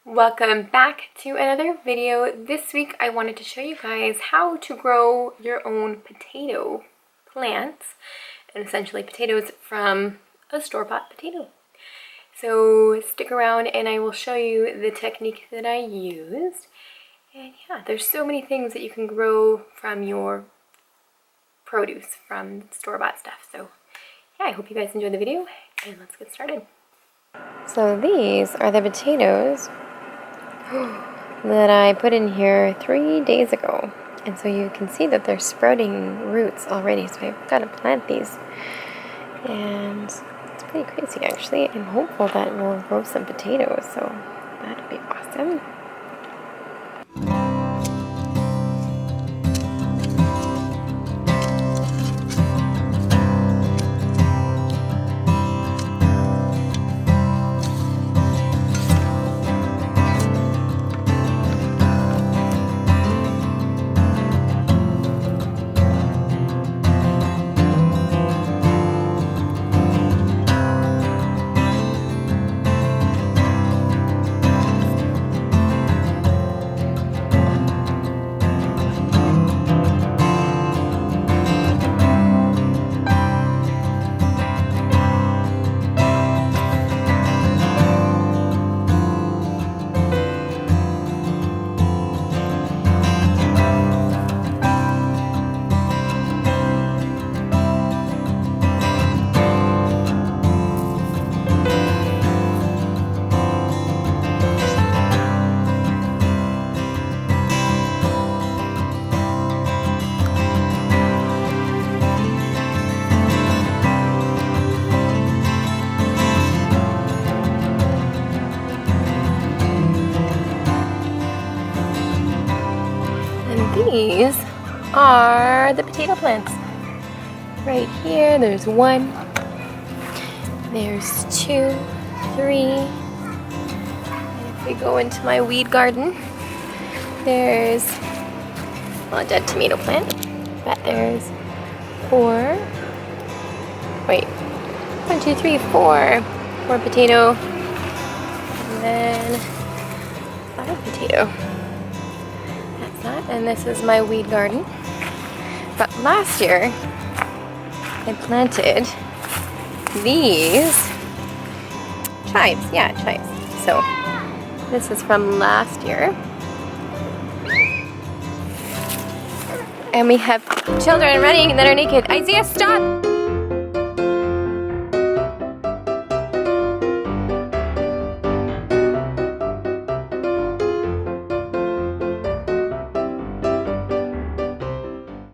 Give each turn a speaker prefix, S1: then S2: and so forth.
S1: Welcome back to another video. This week I wanted to show you guys how to grow your own potato plants, and essentially potatoes from a store-bought potato. So stick around and I will show you the technique that I used. And yeah, there's so many things that you can grow from your produce, from store-bought stuff. So yeah, I hope you guys enjoy the video and let's get started. So these are the potatoes that I put in here 3 days ago, and so you can see that they're sprouting roots already, so I've got to plant these, and it's pretty crazy actually. I'm hopeful that we'll grow some potatoes, so that'd be awesome. These are the potato plants. Right here, there's 1, there's 2, 3. And if we go into my weed garden, there's a dead tomato plant, but there's 4. Wait, 1, 2, 3, 4. 4 potato, and then 5 potato. And this is my weed garden. But last year I planted these chives. Yeah, chives. So this is from last year. And we have children running that are naked. Isaiah, stop!